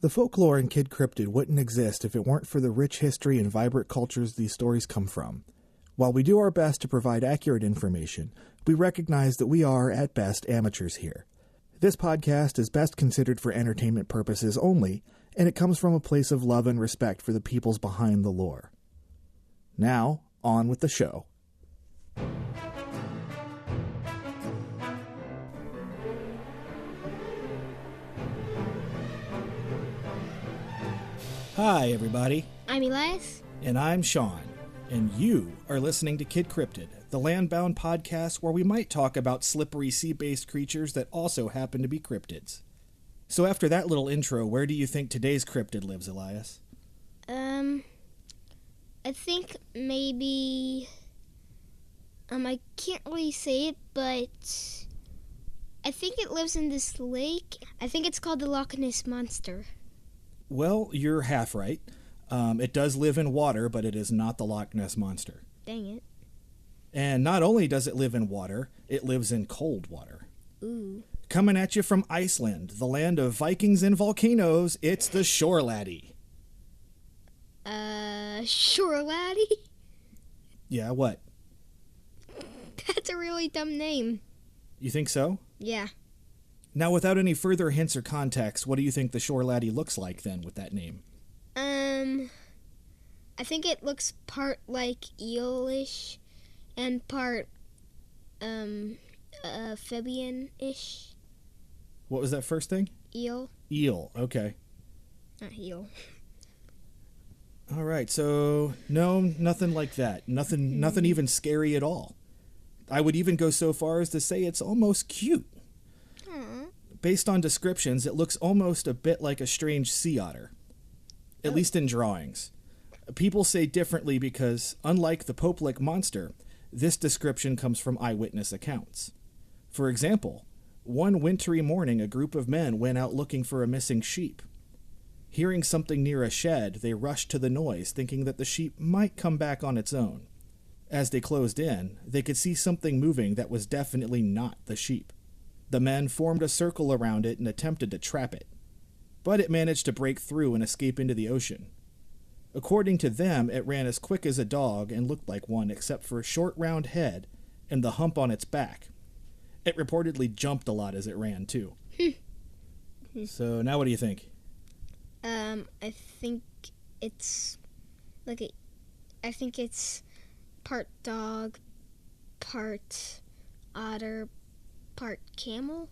The folklore in Kid Cryptid wouldn't exist if it weren't for the rich history and vibrant cultures these stories come from. While we do our best to provide accurate information, we recognize that we are, at best, amateurs here. This podcast is best considered for entertainment purposes only, and it comes from a place of love and respect for the peoples behind the lore. Now, on with the show. Hi, everybody. I'm Elias. And I'm Shawn. And you are listening to Kid Cryptid, the land-bound podcast where we might talk about slippery sea-based creatures that also happen to be cryptids. So after that little intro, where do you think today's cryptid lives, Elias? I think maybe, I can't really say it, but I think it lives in this lake. I think it's called the Loch Ness Monster. Well, you're half right. It does live in water, but it is not the Loch Ness Monster. Dang it. And not only does it live in water, it lives in cold water. Ooh. Coming at you from Iceland, the land of Vikings and volcanoes, it's the Shore Laddie. Shore Laddie? Yeah, what? That's a really dumb name. You think so? Yeah. Now, without any further hints or context, what do you think the Shore Laddie looks like, then, with that name? I think it looks part like eelish and part, amphibian-ish. What was that first thing? Eel. Eel, okay. Not eel. All right, so, no, nothing like that. Nothing even scary at all. I would even go so far as to say it's almost cute. Aww. Based on descriptions, it looks almost a bit like a strange sea otter. At least in drawings. People say differently because, unlike the Pope-like monster, this description comes from eyewitness accounts. For example, one wintry morning a group of men went out looking for a missing sheep. Hearing something near a shed, they rushed to the noise, thinking that the sheep might come back on its own. As they closed in, they could see something moving that was definitely not the sheep. The men formed a circle around it and attempted to trap it, but it managed to break through and escape into the ocean. According to them, it ran as quick as a dog and looked like one except for a short round head and the hump on its back. It reportedly jumped a lot as it ran, too. So, now what do you think? I think it's I think it's part dog, part otter, part camel.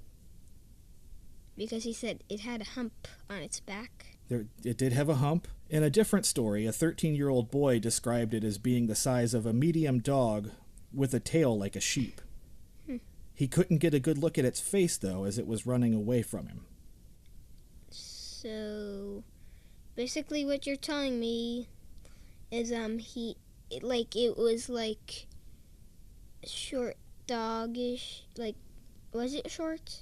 Because he said it had a hump on its back. It did have a hump. In a different story, a 13-year-old boy described it as being the size of a medium dog with a tail like a sheep. He couldn't get a good look at its face, though, as it was running away from him. So, basically what you're telling me is, it was like short doggish, like, was it short?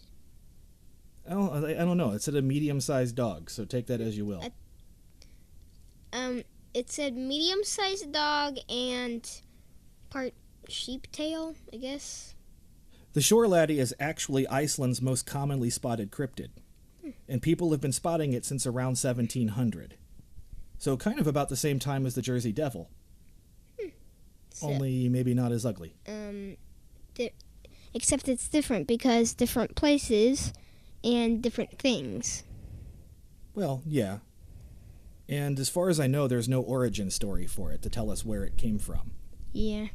I don't know. It said a medium-sized dog, so take that as you will. It said medium-sized dog and part sheep tail, I guess. The Shore Laddie is actually Iceland's most commonly spotted cryptid, and people have been spotting it since around 1700. So kind of about the same time as the Jersey Devil. Only maybe not as ugly. Except it's different because different places and different things. Well, yeah. And as far as I know, there's no origin story for it to tell us where it came from. Yeah.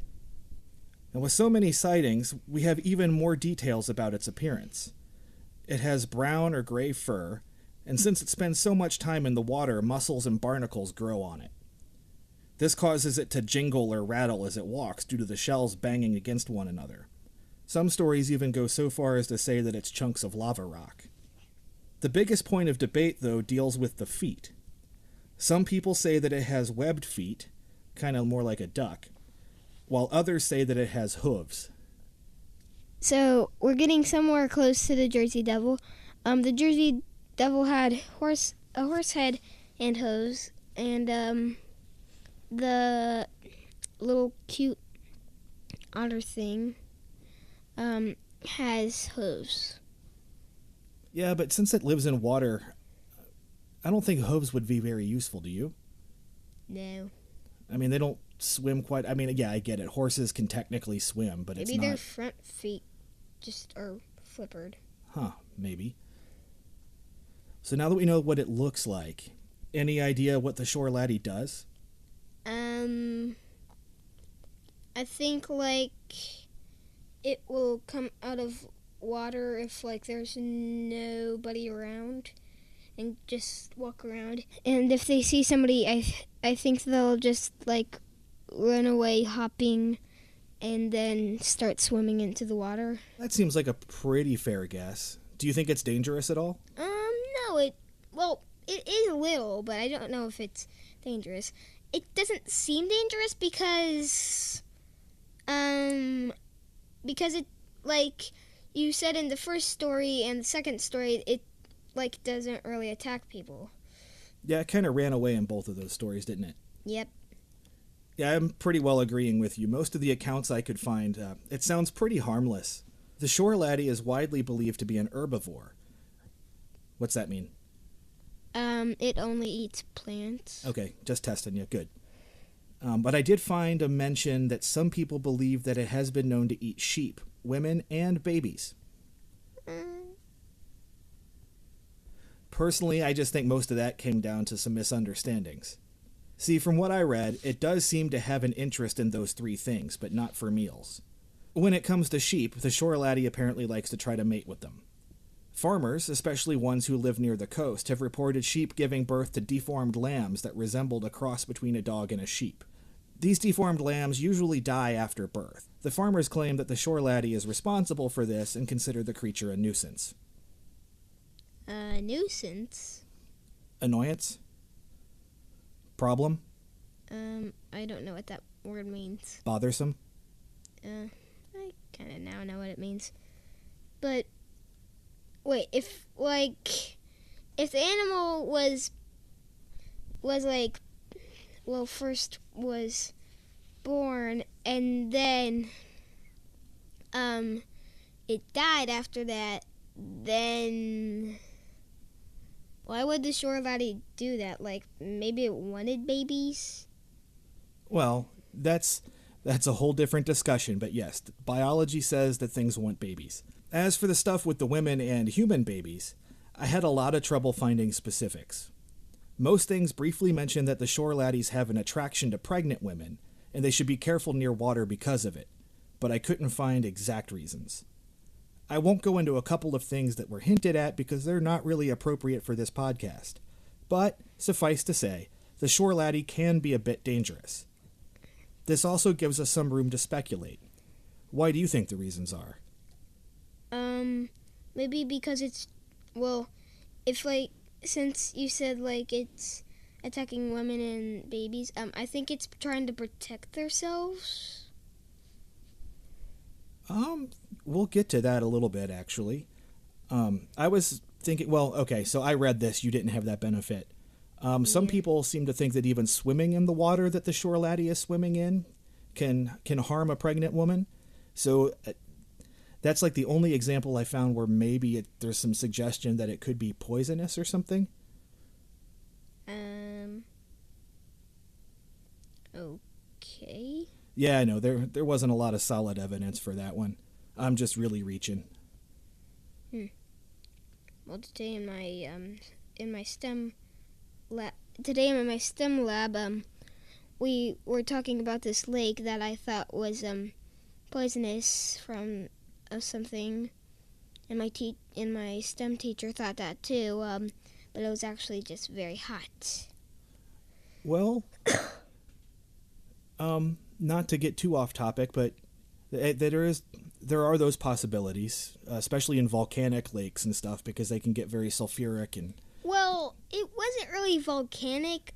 And with so many sightings, we have even more details about its appearance. It has brown or gray fur, and since it spends so much time in the water, mussels and barnacles grow on it. This causes it to jingle or rattle as it walks due to the shells banging against one another. Some stories even go so far as to say that it's chunks of lava rock. The biggest point of debate, though, deals with the feet. Some people say that it has webbed feet, kind of more like a duck, while others say that it has hooves. So, we're getting somewhere close to the Jersey Devil. The Jersey Devil had a horse head and hooves, and the little cute otter thing has hooves. Yeah, but since it lives in water, I don't think hooves would be very useful, do you? No. I mean, they don't swim quite. I mean, yeah, I get it. Horses can technically swim, but it's not. Maybe their front feet just are flippered. Huh, maybe. So now that we know what it looks like, any idea what the shore laddie does? I think, like, it will come out of water if, like, there's nobody around and just walk around. And if they see somebody, I think they'll just, like, run away hopping and then start swimming into the water. That seems like a pretty fair guess. Do you think it's dangerous at all? No, it is a little, but I don't know if it's dangerous. It doesn't seem dangerous because it, like you said in the first story and the second story, it, like, doesn't really attack people. Yeah, it kind of ran away in both of those stories, didn't it? Yep. Yeah, I'm pretty well agreeing with you. Most of the accounts I could find, it sounds pretty harmless. The shore laddie is widely believed to be an herbivore. What's that mean? It only eats plants. Okay, just testing you. Good. But I did find a mention that some people believe that it has been known to eat sheep, women, and babies. Personally, I just think most of that came down to some misunderstandings. See, from what I read, it does seem to have an interest in those three things, but not for meals. When it comes to sheep, the shore laddie apparently likes to try to mate with them. Farmers, especially ones who live near the coast, have reported sheep giving birth to deformed lambs that resembled a cross between a dog and a sheep. These deformed lambs usually die after birth. The farmers claim that the shore laddie is responsible for this and consider the creature a nuisance. Nuisance? Annoyance? Problem? I don't know what that word means. Bothersome? I kind of now know what it means. But, wait, if the animal was like, well, first was born and then, it died after that, then why would the shore laddie do that? Like, maybe it wanted babies? Well, that's a whole different discussion, but yes, biology says that things want babies. As for the stuff with the women and human babies, I had a lot of trouble finding specifics. Most things briefly mention that the shore laddies have an attraction to pregnant women, and they should be careful near water because of it, but I couldn't find exact reasons. I won't go into a couple of things that were hinted at because they're not really appropriate for this podcast. But, suffice to say, the shore laddie can be a bit dangerous. This also gives us some room to speculate. Why do you think the reasons are? Maybe because it's, well, if, like, since you said, like, it's attacking women and babies, I think it's trying to protect themselves. We'll get to that a little bit, actually. I was thinking, well, okay, so I read this, you didn't have that benefit. Some people seem to think that even swimming in the water that the shore laddie is swimming in can harm a pregnant woman. So that's like the only example I found where maybe there's some suggestion that it could be poisonous or something. Okay. Yeah, I know. There wasn't a lot of solid evidence for that one. I'm just really reaching. Well, today in my STEM lab, we were talking about this lake that I thought was poisonous from something, and my STEM teacher thought that too. But it was actually just very hot. Well, not to get too off topic, but there are those possibilities, especially in volcanic lakes and stuff, because they can get very sulfuric and. Well, it wasn't really volcanic.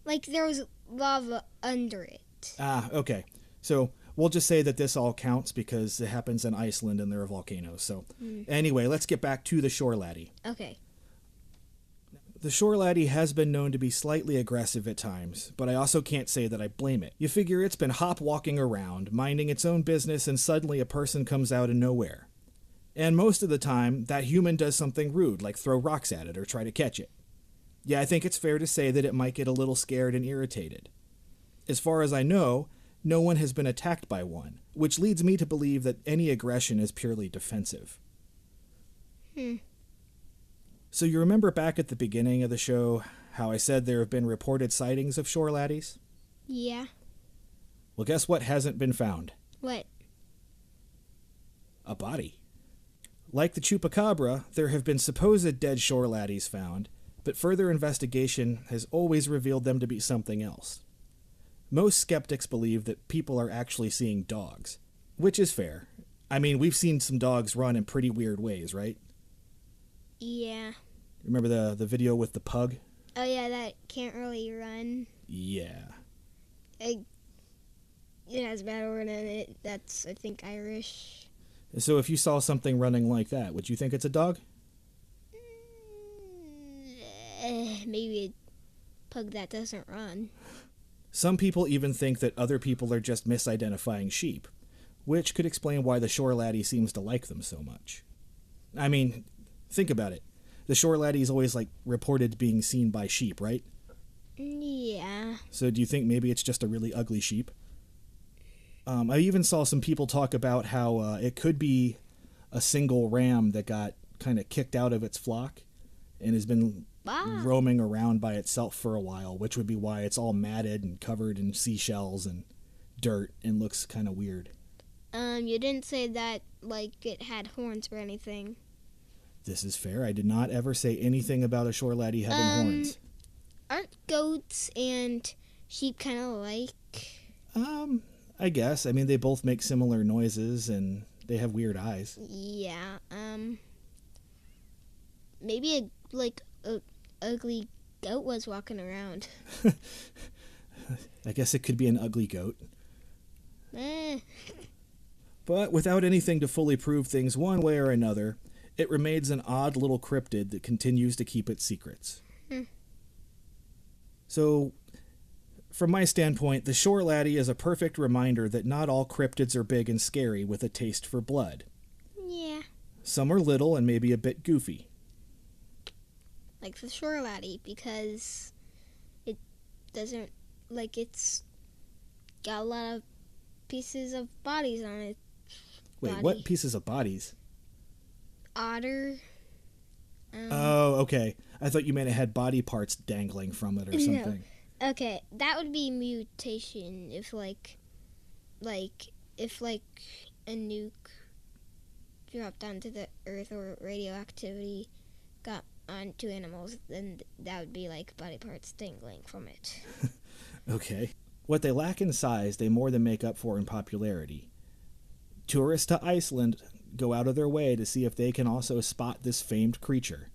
Like there was lava under it. Ah, okay. So we'll just say that this all counts because it happens in Iceland and there are volcanoes. So anyway, let's get back to the shore laddie. Okay. The shore laddie has been known to be slightly aggressive at times, but I also can't say that I blame it. You figure it's been hop-walking around, minding its own business, and suddenly a person comes out of nowhere. And most of the time, that human does something rude, like throw rocks at it or try to catch it. Yeah, I think it's fair to say that it might get a little scared and irritated. As far as I know, no one has been attacked by one, which leads me to believe that any aggression is purely defensive. So you remember back at the beginning of the show how I said there have been reported sightings of shore laddies? Yeah. Well, guess what hasn't been found? What? A body. Like the chupacabra, there have been supposed dead shore laddies found, but further investigation has always revealed them to be something else. Most skeptics believe that people are actually seeing dogs, which is fair. I mean, we've seen some dogs run in pretty weird ways, right? Yeah. Remember the video with the pug? Oh, yeah, that can't really run. Yeah. It has bad word in it. That's, I think, Irish. So if you saw something running like that, would you think it's a dog? Maybe a pug that doesn't run. Some people even think that other people are just misidentifying sheep, which could explain why the shore laddie seems to like them so much. I mean, think about it. The shore laddie is always, reported being seen by sheep, right? Yeah. So do you think maybe it's just a really ugly sheep? I even saw some people talk about how it could be a single ram that got kind of kicked out of its flock and has been roaming around by itself for a while, which would be why it's all matted and covered in seashells and dirt and looks kind of weird. You didn't say that, it had horns or anything. This is fair. I did not ever say anything about a shore laddie having horns. Aren't goats and sheep kind of like? I guess. I mean, they both make similar noises and they have weird eyes. Yeah. Maybe a ugly goat was walking around. I guess it could be an ugly goat. But without anything to fully prove things one way or another, it remains an odd little cryptid that continues to keep its secrets. So, from my standpoint, the shore laddie is a perfect reminder that not all cryptids are big and scary with a taste for blood. Yeah. Some are little and maybe a bit goofy. Like the shore laddie, because it doesn't, it's got a lot of pieces of bodies on it. Wait, what pieces of bodies? Otter. Oh, okay. I thought you meant it had body parts dangling from it or something. No. Okay, that would be mutation if if a nuke dropped onto the Earth or radioactivity got onto animals, then that would be body parts dangling from it. Okay. What they lack in size, they more than make up for in popularity. Tourists to Iceland go out of their way to see if they can also spot this famed creature.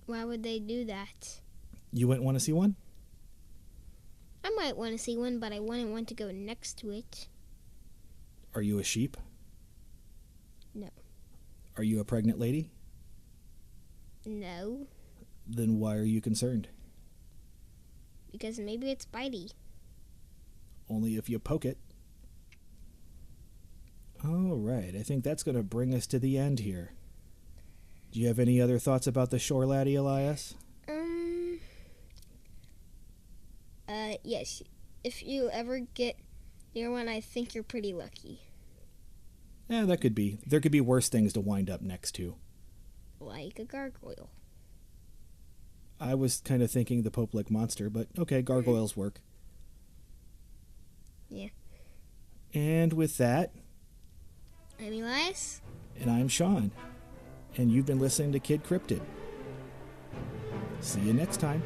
Why would they do that? You wouldn't want to see one? I might want to see one, but I wouldn't want to go next to it. Are you a sheep? No. Are you a pregnant lady? No. Then why are you concerned? Because maybe it's bitey. Only if you poke it. All right, I think that's going to bring us to the end here. Do you have any other thoughts about the shore laddie, Elias? Yes. If you ever get near one, I think you're pretty lucky. Yeah, that could be. There could be worse things to wind up next to. Like a gargoyle. I was kind of thinking the Pope Lake monster, but okay, gargoyles work. Yeah. And with that, I'm Elias. And I'm Shawn. And you've been listening to Kid Cryptid. See you next time.